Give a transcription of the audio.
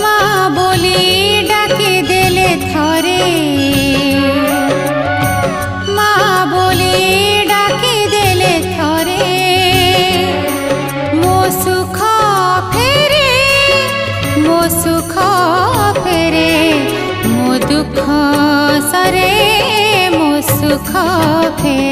माँ बोली डाके देले थरे माँ बोली डाके देले थरे मो सुख फेरे मो सुख फेरे मो दुख सरे मो सुख फेरे